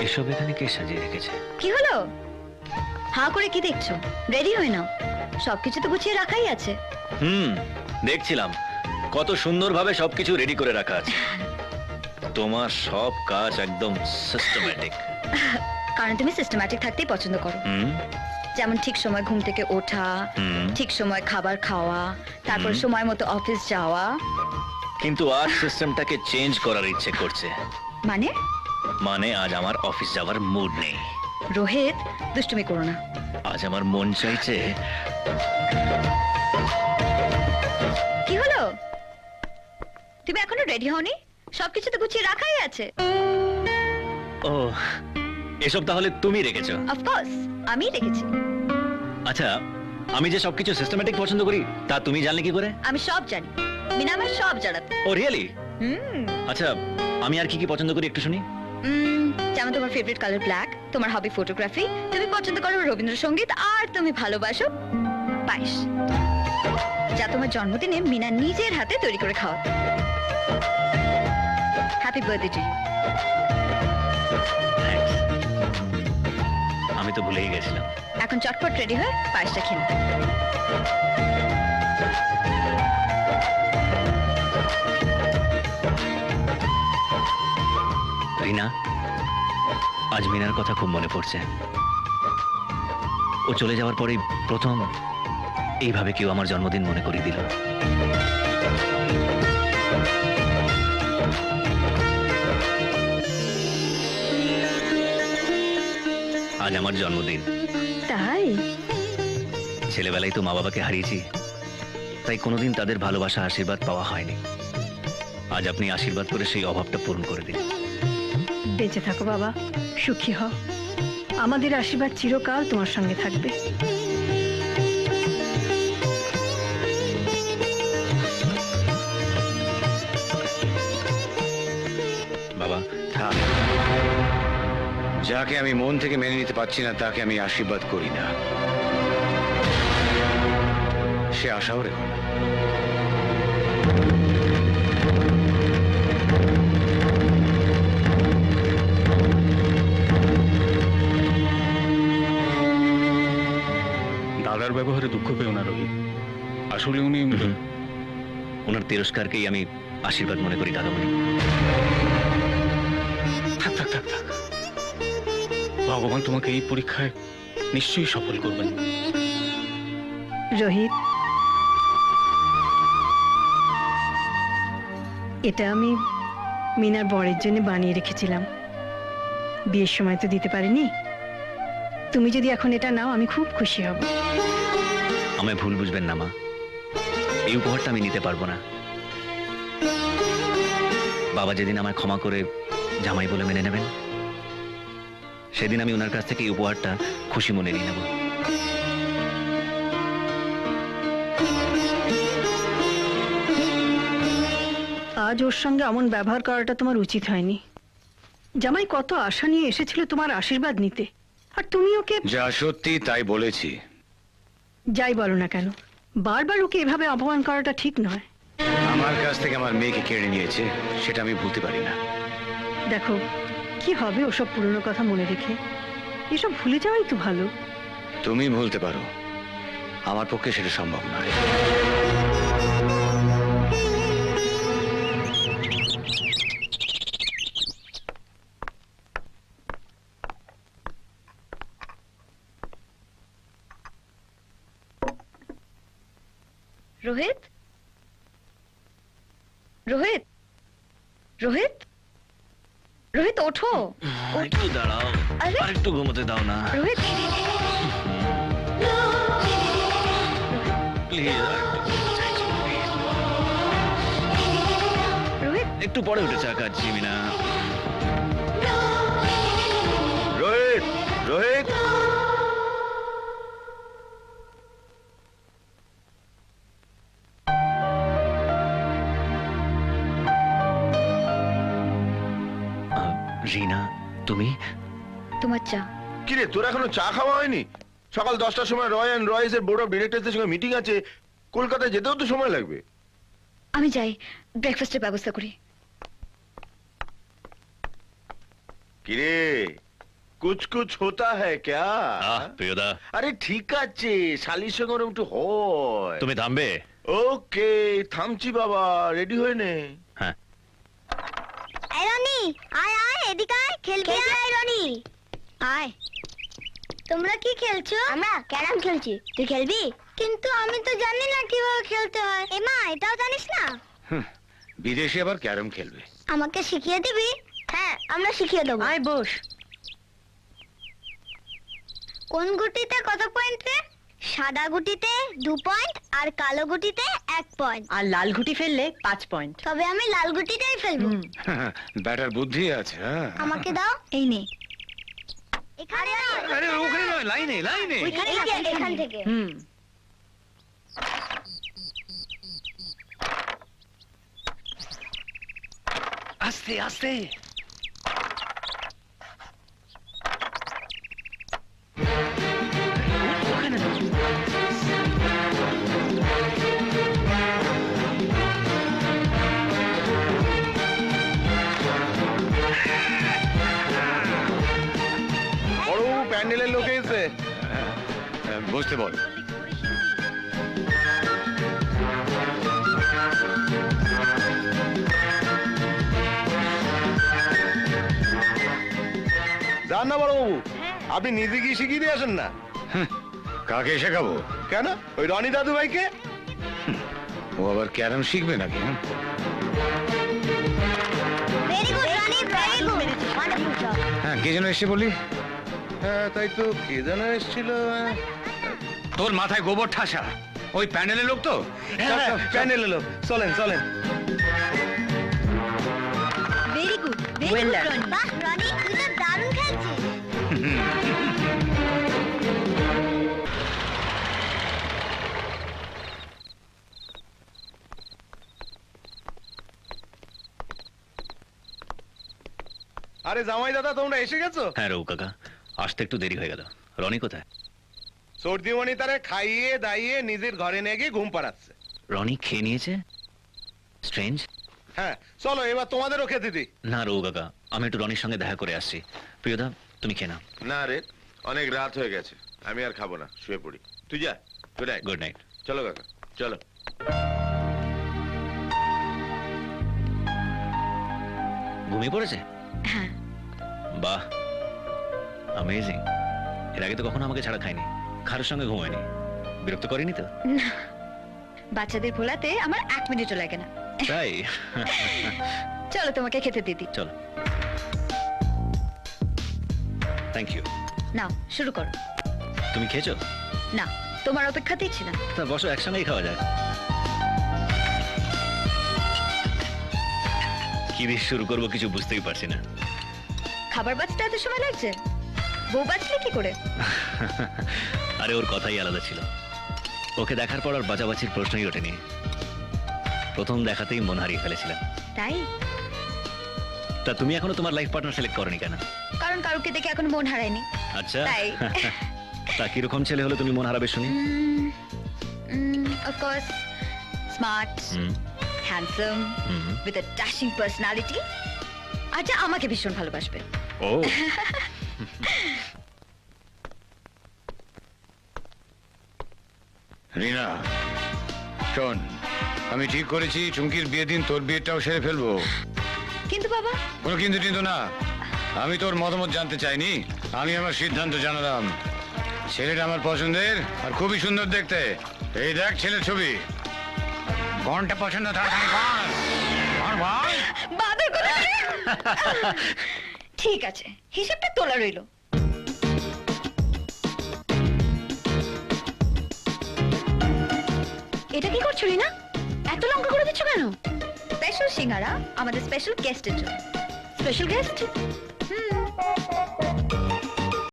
এসব এখানে কে সাজিয়ে রেখেছে? কি হলো? হাঁ করে কি দেখছো? রেডি হয়ে নাও, সবকিছু তো গুছিয়ে রাখাই আছে। দেখছিলাম কত সুন্দরভাবে সবকিছু রেডি করে রাখা আছে। তোমার সব কাজ একদম সিস্টেম্যাটিক। কারণ তুমি সিস্টেম্যাটিক থাকতেই পছন্দ করো। যেমন ঠিক সময় ঘুম থেকে ওঠা, ঠিক সময় খাবার খাওয়া, তারপর সময় মতো অফিস যাওয়া। কিন্তু আজ সিস্টেমটাকে চেঞ্জ করার ইচ্ছে করছে। মানে? মানে আজ আমার অফিস যাওয়ার মুড নেই। রোহিত, দুষ্টুমি করো না। আজ আমার মন চাইছে। কি হলো? তুমি এখনো রেডি হওনি? সবকিছু তো গুছিয়ে রাখাই আছে। ও, এসব তাহলে তুমি রেখেছো? অফকোর্স, আমি রেখেছি। আচ্ছা, আমি যে সবকিছু সিস্টেম্যাটিক পছন্দ করি তা তুমি জানলে কি করে? আমি সব জানি, মিনা আমার সব জানাতে। ও রিয়েলি? আচ্ছা, আমি আর কি কি পছন্দ করি একটু শুনি। যেমন তোমার ফেভারিট কালার ব্ল্যাক, তোমার হবি ফটোগ্রাফি, তুমি পছন্দ করো রবীন্দ্রসঙ্গীত, আর তুমি ভালোবাসো পায়েস, যা তোমার জন্মদিনে মিনা নিজের হাতে তৈরি করে খাওয়া। Happy birthday to you. আমি তো ভুলেই গেছিলাম। এখন চটপট রেডি হয়ে পায়েসটা খেয়ে নাও। রিনা, আজ মিনার কথা খুব মনে পড়ছে। ও চলে যাওয়ার পরেই প্রথম এইভাবে কেউ আমার জন্মদিন মনে করিয়ে দিল। আজ আমার জন্মদিন। তাই? ছেলেবেলায় তো মা বাবাকে হারিয়েছি, তাই কোনোদিন তাদের ভালোবাসা আশীর্বাদ পাওয়া হয়নি। আজ আপনি আশীর্বাদ করে সেই অভাবটা পূরণ করে দিন। বেঁচে থাকো বাবা, সুখী হও। আমাদের আশীর্বাদ চিরকাল তোমার সঙ্গে থাকবে। বাবা, থাক। যাকে আমি মন থেকে মেনে নিতে পারছি না তাকে আমি আশীর্বাদ করি না। সে আশাও রেখো না। দাদার ব্যবহারে দুঃখ পেও না রোহিত। আসলে উনি ওনার তিরস্কারকেই আমি আশীর্বাদ মনে করি দাদামণি। থাক থাক থাক থাক, ভগবান তোমাকে এই পরীক্ষায় নিশ্চয়ই সফল করবেন। রোহিত, এটা আমি মিনার বরের জন্য বানিয়ে রেখেছিলাম। বিয়ের সময় তো দিতে পারিনি। তুমি যদি এখন এটা নাও আমি খুব খুশি হব। আমায় ভুল বুঝবেন না মা, এই উপহারটা আমি নিতে পারবো না। বাবা যেদিন আমায় ক্ষমা করে জামাই বলে মেনে নেবেন, সেদিন আমি ওনার কাছ থেকে এই উপহারটা খুশি মনে নিয়ে নেব। আজ ওর সঙ্গে এমন ব্যবহার করাটা তোমার উচিত হয়নি। জামাই কত আশা নিয়ে এসেছিল তোমার আশীর্বাদ নিতে, আর তুমি ওকে যা সত্যি তাই বলেছি। যাই বলো না কেন, বারবার ওকে এভাবে অপমান করাটা ঠিক নয়। আমার কাছ থেকে আমার মেয়েকে কেড়ে নিয়েছে, সেটা আমি ভুলতে পারি না। দেখো, কি হবে ওসব পুরনো কথা মনে রেখে? এসব ভুলে যাওয়াই তো ভালো। তুমি ভুলতে পারো, আমার পক্ষে সেটা সম্ভব নয়। রোহিত, রোহিত, রোহিত, রোহিত ওঠো। একটু দাঁড়াও, আরে! আর একটু ঘুমোতে দাও না রোহিত, প্লিজ। রোহিত, একটু পরে উঠে চা খাচ্ছি মিনা। রোহিত, রোহিত, রিনা, তুমি? তোমার চা। কিরে, তোর এখনো চা খাওয়া হয়নি? সকাল 10টার সময় রয় অ্যান্ড রয়েসের বোর্ড অফ ডিরেক্টরদের সঙ্গে মিটিং আছে। কলকাতায় যেতেও তো সময় লাগবে। আমি যাই, ব্রেকফাস্টের ব্যবস্থা করি। কিরে, কুছ কুছ হোতা হ্যায় ক্যা প্রিয়দা আরে ঠিক আছে শালির সঙ্গে ওরম একটু হয় তুমি থামবে? ওকে থামছি বাবা রেডি হয়ে নে হ্যাঁ। এই রনি আয় আয় এদিকে আয় খেলবি আয় রনি আয় তোমরা কি খেলছো আমরা ক্যারাম খেলছি তুই খেলবি কিন্তু আমি তো জানি না কিভাবে খেলতে হয় এমা এটাও জানিস না বিদেশে আবার ক্যারম খেলবে। আমাকে শিখিয়ে দিবি হ্যাঁ আমরা শিখিয়ে দেবো আয় বস। কোন গুটিতে কত পয়েন্ট রে সাদা গুটিতে 2 পয়েন্ট আর কালো গুটিতে 1 পয়েন্ট আর লাল ঘুটি ফেললে 5 পয়েন্ট। তবে আমি লাল গুটিটাই ফেলবো ব্যাটার বুদ্ধি আছে, হ্যাঁ। আমাকে দাও এই নে এখানে আরে ওখানে নয়, লাইনে লাইনে। এখান থেকে হুম। আস্তে আস্তে। বড় প্যান্ডেলের লোক এসে বসতে বল। যান না বড় বাবু আপনি নিজে গিয়ে শিখিয়ে দিয়ে আসেন না কাকে শেখাবো? কেন ওই রনি দাদু ভাইকে ও আবার ক্যারম শিখবে নাকি? Very good Roni very good wonderful job হ্যাঁ, কে যেন এসে বলি? হ্যাঁ তাই তো কে যেন এসেছিল তোর মাথায় গোবর ঠাসা, ওই প্যান্ডেলের লোক তো? প্যান্ডেলের লোক চলেন চলেন very good Well done. Roni বাহ রনি তুই তো দারুণ খেলছিস আরে জামাই দাদা তোমরা এসে গেছো হ্যাঁ রঘু কাকা, আসতে একটু দেরি হয়ে গেল। রনি কোথায়? সর্দিমণি তারে খাইয়ে দাইয়ে নিজের ঘরে নিয়ে গিয়ে ঘুম পাড়াচ্ছে রনি খেয়ে নিয়েছে? স্ট্রেঞ্জ। হ্যাঁ চলো এবার তোমাদেরও খেতে দিই না রঘু কাকা, আমি একটু রনির সঙ্গে দেখা করে আসছি। প্রিয়দা তুমি খেয়ে নাও। না রে অনেক রাত হয়ে গেছে আমি আর খাবো না শুয়ে পড়ি তুই যা গুড নাইট গুড নাইট। চলো কাকা চলো ঘুমিয়ে পড়েছে? হ্যাঁ বাহ, অ্যামেজিং। এর আগে তো কখনো আমাকে ছাড়া খায়নি, কারোর সঙ্গে ঘুমায়নি। বিরক্ত করেনি তো? বাচ্চাদের ভোলাতে আমার 1 মিনিটও লাগে না তাই? চলো তোমাকে খেতে দিদি চলো। Thank you. নাও শুরু করো তুমি খেয়েছো? না তোমার অপেক্ষাতেই ছিলাম তা বসো, একসঙ্গেই খাওয়া যায়। কি দিয়ে শুরু করবো কিছু বুঝতেই পারছি না। খাবার বাঁচতে এত সময় লাগছে বউ বাঁচলে কি করে আরে ওর কথাই আলাদা ছিল। ওকে দেখার পর আর বাঁচাবাচির প্রশ্নই ওঠেনি। প্রথম দেখাতেই মন হারিয়ে ফেলেছিলাম। তাই তা তুমি এখনো তোমার লাইফ পার্টনার সিলেক্ট করনি কেন? কারণ কারুকে দেখে এখন মন হারায়নি আচ্ছা তাই। তা কিরকম ছেলে হলে তুমি মন হারাবে শুনি? Of course smart hmm, handsome hmm. With a dashing personality আর যা আমাকে ভীষণ ভালোবাসবে ও রিনা শোন, আমি ঠিক করেছি চুমকির বিয়ের দিন তোর বিয়েটাও সেরে ফেলবো। কিন্তু বাবা কোনো কিন্তু টিন্তু না, আমি তোর মতামত জানতে চাইনি, আমি আমার সিদ্ধান্ত জানালাম। ছেলেটা আমার পছন্দের আর খুবই সুন্দর দেখতে। এই দেখ ছেলের ছবি। কোনটা পছন্দ তাড়াতাড়ি বল। বল, বল। বাদর করে ঠিক আছে হিসেবটা তোলা রইলো এটা কি করছো রিনা? এত লঙ্কা করে দিচ্ছ কেন? স্পেশাল সিঙ্গারা আমাদের স্পেশাল গেস্টের জন্য স্পেশাল গেস্ট?